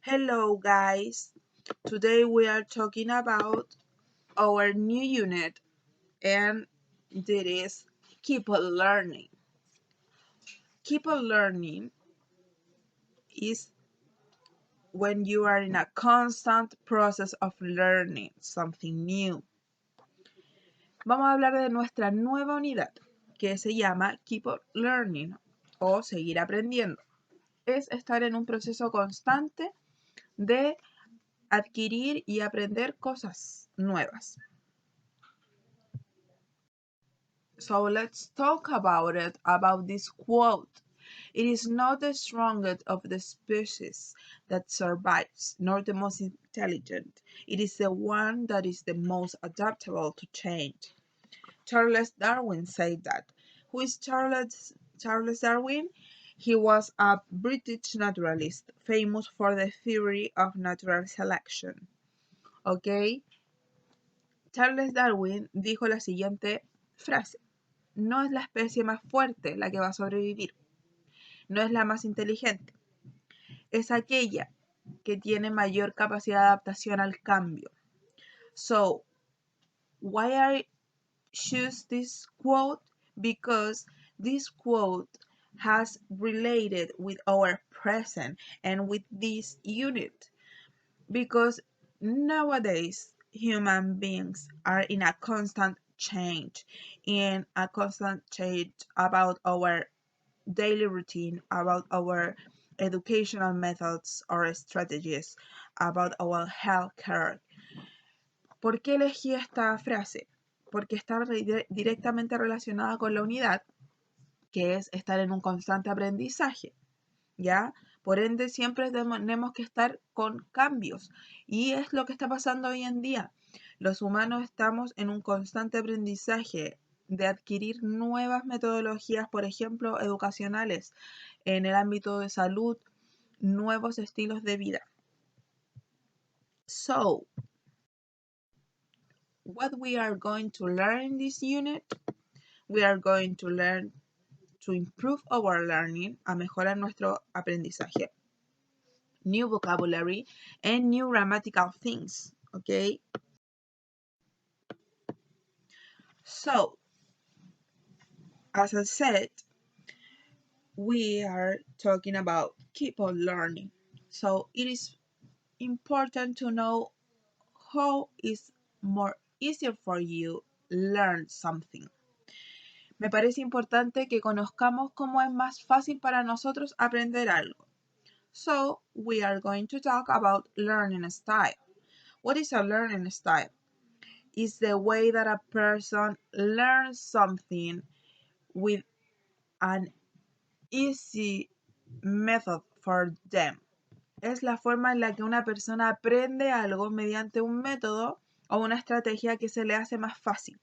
Hello guys, today we are talking about our new unit and that is keep on learning. Keep on learning is when you are in a constant process of learning something new. Vamos a hablar de nuestra nueva unidad que se llama Keep on Learning o seguir aprendiendo. Es estar en un proceso constante de adquirir y aprender cosas nuevas. So let's talk about this quote. It is not the strongest of the species that survives, nor the most intelligent. It is the one that is the most adaptable to change. Charles Darwin said that. Who is Charles Darwin? He was a British naturalist, famous for the theory of natural selection. Okay? Charles Darwin dijo la siguiente frase. No es la especie más fuerte la que va a sobrevivir, no es la más inteligente, es aquella que tiene mayor capacidad de adaptación al cambio. So, why I choose this quote? Because this quote has related with our present and with this unit. Because nowadays, human beings are in a constant change, about our daily routine, about our educational methods or strategies, about our healthcare. ¿Por qué elegí esta frase? Porque está directamente relacionada con la unidad, que es estar en un constante aprendizaje, ¿ya? Por ende, siempre tenemos que estar con cambios y es lo que está pasando hoy en día. Los humanos estamos en un constante aprendizaje de adquirir nuevas metodologías, por ejemplo, educacionales, en el ámbito de salud, nuevos estilos de vida. So, what we are going to learn in this unit, we are going to learn to improve our learning, a mejorar nuestro aprendizaje, new vocabulary, and new grammatical things, okay? So, as I said, we are talking about keep on learning. So, it is important to know how is more easier for you learn something. Me parece importante que conozcamos cómo es más fácil para nosotros aprender algo. So, we are going to talk about learning style. What is a learning style? It's the way that a person learns something with an easy method for them. Es la forma en la que una persona aprende algo mediante un método o una estrategia que se le hace más fácil.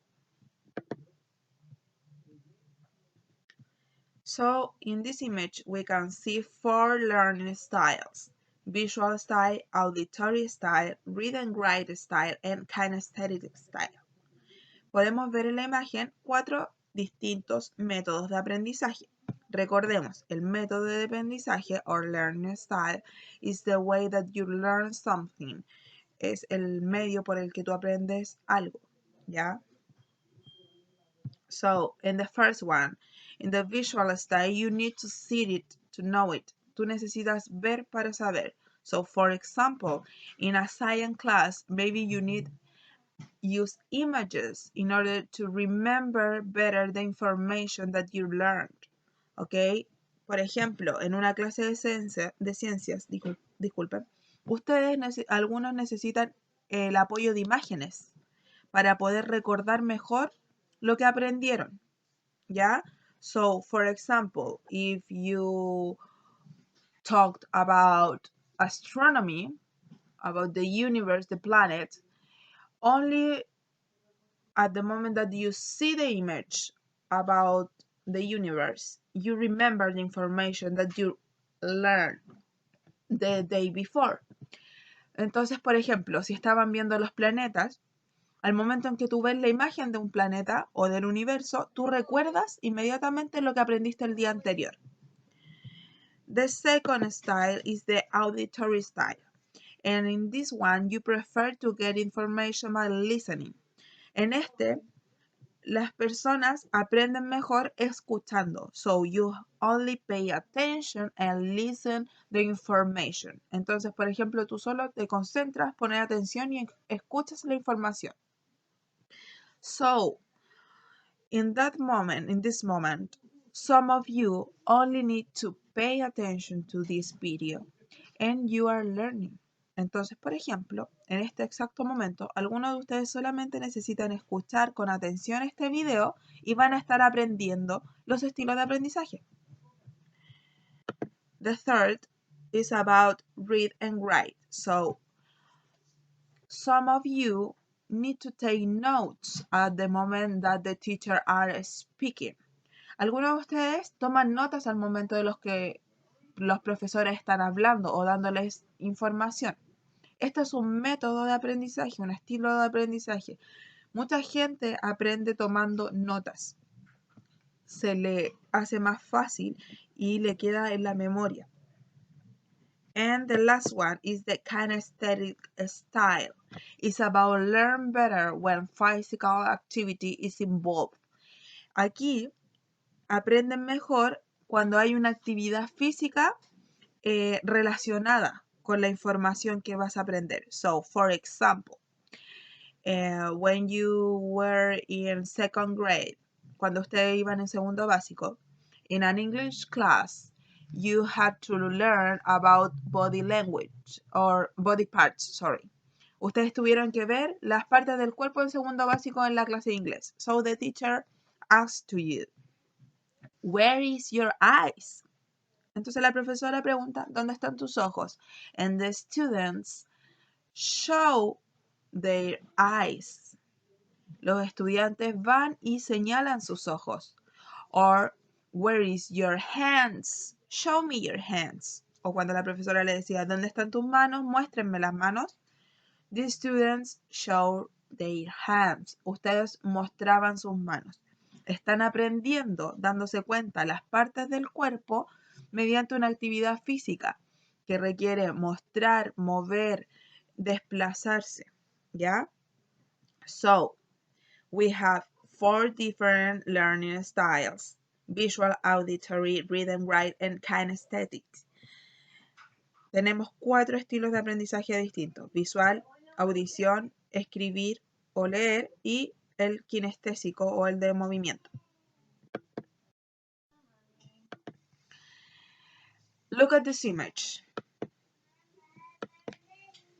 So, in this image, we can see 4 learning styles: visual style, auditory style, read and write style, and kinesthetic style. Podemos ver en la imagen 4 distintos métodos de aprendizaje. Recordemos, el método de aprendizaje or learning style is the way that you learn something. Es el medio por el que tú aprendes algo, ¿ya? So, in the first one, in the visual style, you need to see it to know it. Tú necesitas ver para saber. So, for example, in a science class, maybe you need use images in order to remember better the information that you learned. ¿Ok? Por ejemplo, en una clase de ciencias, disculpen, algunos necesitan el apoyo de imágenes para poder recordar mejor lo que aprendieron. ¿Ya? So, for example, if you talked about astronomy, about the universe, the planet, only at the moment that you see the image about the universe, you remember the information that you learned the day before. Entonces, por ejemplo, si estaban viendo los planetas, al momento en que tú ves la imagen de un planeta o del universo, tú recuerdas inmediatamente lo que aprendiste el día anterior. The second style is the auditory style. And in this one, you prefer to get information by listening. En este, las personas aprenden mejor escuchando. So you only pay attention and listen the information. Entonces, por ejemplo, tú solo te concentras, pones atención y escuchas la información. So, in this moment, some of you only need to pay attention to this video and you are learning. Entonces, por ejemplo, en este exacto momento, algunos de ustedes solamente necesitan escuchar con atención este video y van a estar aprendiendo los estilos de aprendizaje. The third is about read and write. So, some of you need to take notes at the moment that the teacher are speaking. Algunos de ustedes toman notas al momento de los que los profesores están hablando o dándoles información. Esto es un método de aprendizaje, un estilo de aprendizaje. Mucha gente aprende tomando notas. Se le hace más fácil y le queda en la memoria. And the last one is the kinesthetic style. It's about learn better when physical activity is involved. Aquí aprenden mejor cuando hay una actividad física relacionada con la información que vas a aprender. So, for example, when you were in second grade, cuando ustedes iban en segundo básico, in an English class, you had to learn about body language or body parts, sorry. Ustedes tuvieron que ver las partes del cuerpo en segundo básico en la clase de inglés. So the teacher asked to you, where is your eyes? Entonces la profesora pregunta, ¿dónde están tus ojos? And the students show their eyes. Los estudiantes van y señalan sus ojos. Or, where is your hands? Show me your hands. O cuando la profesora le decía, ¿dónde están tus manos? Muéstrenme las manos. The students show their hands. Ustedes mostraban sus manos. Están aprendiendo, dándose cuenta las partes del cuerpo mediante una actividad física que requiere mostrar, mover, desplazarse. ¿Ya? So, we have 4 different learning styles: visual, auditory, read and write, and kinesthetic. Tenemos 4 estilos de aprendizaje distintos: visual, audición, escribir o leer y el kinestésico o el de movimiento. Look at this image.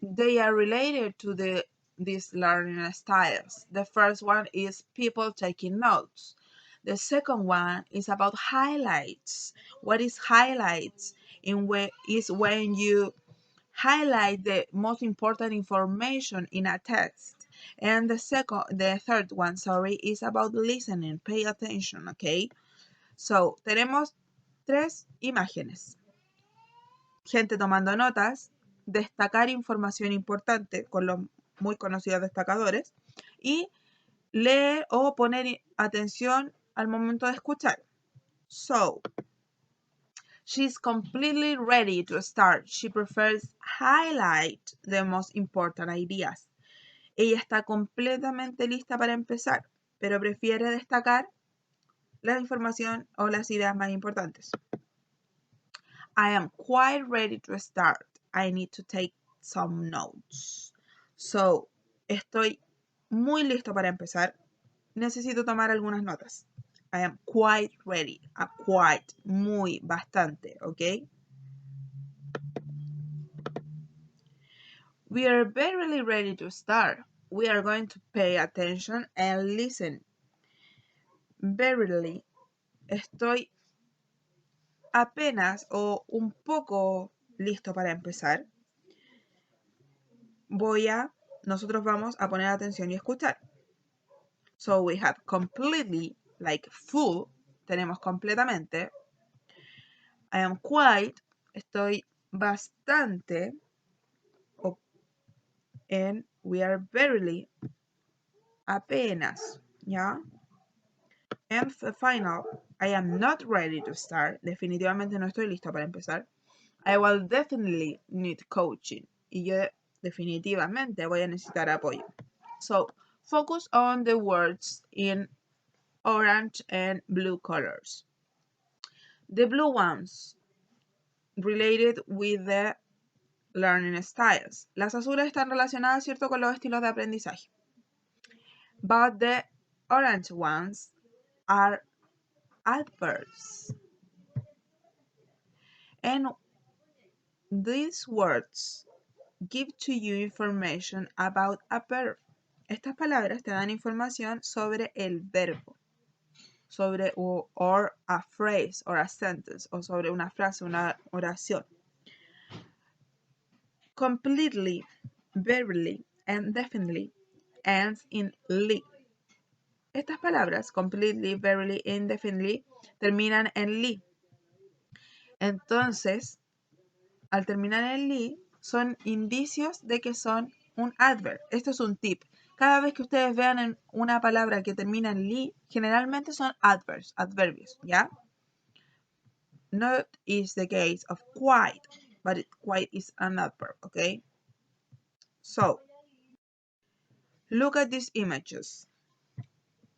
They are related to these learning styles. The first one is people taking notes. The second one is about highlights. What is highlights? Is when you highlight the most important information in a text. And the third one, is about listening. Pay attention, okay? So, tenemos 3 imágenes. Gente tomando notas, destacar información importante con los muy conocidos destacadores y leer o poner atención al momento de escuchar. So, she's completely ready to start. She prefers highlight the most important ideas. Ella está completamente lista para empezar, pero prefiere destacar la información o las ideas más importantes. I am quite ready to start. I need to take some notes. So, estoy muy listo para empezar. Necesito tomar algunas notas. I am quite ready. Quite, muy, bastante, ¿ok? We are very ready to start. We are going to pay attention and listen. Verily, estoy apenas o un poco listo para empezar. Nosotros vamos a poner atención y escuchar. So we have completely, like full, tenemos completamente. I am quite, estoy bastante. And we are barely, apenas, ¿ya? And final, I am not ready to start. Definitivamente no estoy listo para empezar. I will definitely need coaching. Y yo definitivamente voy a necesitar apoyo. So, focus on the words in orange and blue colors. The blue ones related with the learning styles. Las azules están relacionadas, ¿cierto?, con los estilos de aprendizaje. But the orange ones are adverbs. And these words give to you information about a verb. Estas palabras te dan información sobre el verbo, sobre or a phrase or a sentence, o sobre una frase, una oración. Completely, verily, and definitely ends in ly. Estas palabras, completely, verily, indefinitely, terminan en ly. Entonces, al terminar en ly, son indicios de que son un adverb. Esto es un tip. Cada vez que ustedes vean en una palabra que termina en ly, generalmente son adverbs, adverbios, ¿ya? Not is the case of quite, but quite is an adverb, okay? So, look at these images.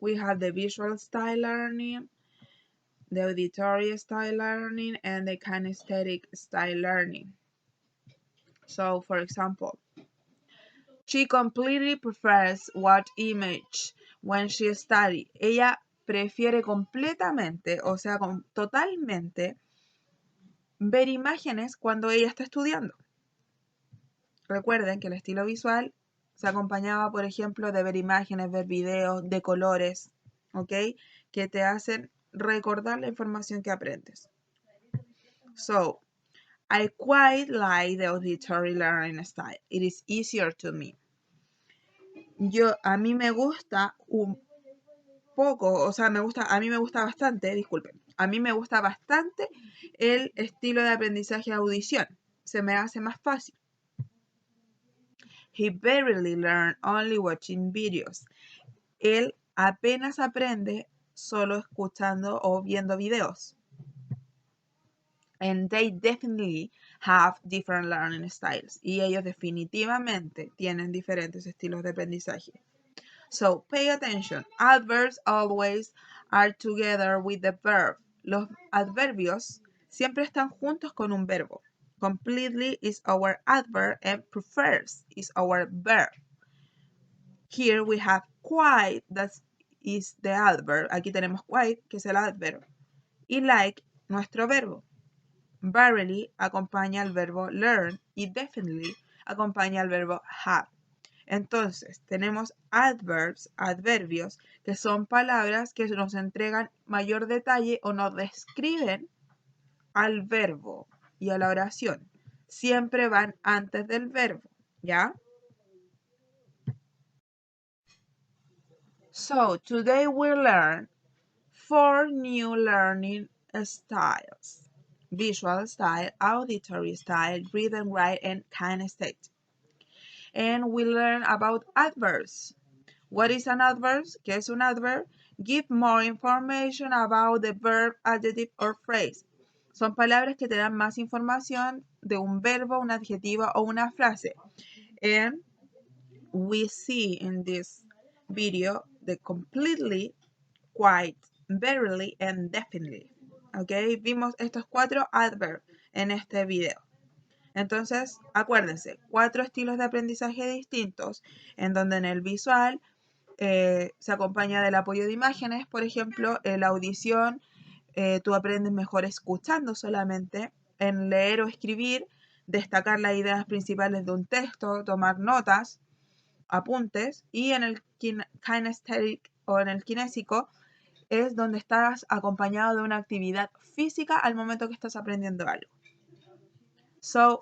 We have the visual style learning, the auditory style learning, and the kinesthetic style learning. So, for example, she completely prefers what image when she studies. Ella prefiere completamente, o sea, totalmente, ver imágenes cuando ella está estudiando. Recuerden que el estilo visual se acompañaba, por ejemplo, de ver imágenes, ver videos, de colores, ¿ok? Que te hacen recordar la información que aprendes. So, I quite like the auditory learning style. It is easier to me. A mí me gusta un poco, o sea, a mí me gusta bastante, disculpen, a mí me gusta bastante el estilo de aprendizaje de audición. Se me hace más fácil. He barely learned only watching videos. Él apenas aprende solo escuchando o viendo videos. And they definitely have different learning styles. Y ellos definitivamente tienen diferentes estilos de aprendizaje. So, pay attention. Adverbs always are together with the verb. Los adverbios siempre están juntos con un verbo. Completely is our adverb and prefers is our verb. Here we have quite, that is the adverb. Aquí tenemos quite, que es el adverb. Y like, nuestro verbo. Barely acompaña al verbo learn y definitely acompaña al verbo have. Entonces, tenemos adverbs, adverbios, que son palabras que nos entregan mayor detalle o nos describen al verbo y a la oración. Siempre van antes del verbo, ¿ya? So, today we learn 4 new learning styles. Visual style, auditory style, read and write, and kinesthetic. And we learn about adverbs. What is an adverb? ¿Qué es un adverb? Give more information about the verb, adjective, or phrase. Son palabras que te dan más información de un verbo, un adjetivo o una frase. And we see in this video the completely, quite, barely, and definitely. ¿Ok? Vimos estos 4 adverbs en este video. Entonces, acuérdense, 4 estilos de aprendizaje distintos, en donde en el visual se acompaña del apoyo de imágenes. Por ejemplo, en la audición, tú aprendes mejor escuchando solamente. En leer o escribir, destacar las ideas principales de un texto, tomar notas, apuntes. Y en el kinesthetic o en el kinésico, es donde estás acompañado de una actividad física al momento que estás aprendiendo algo. So,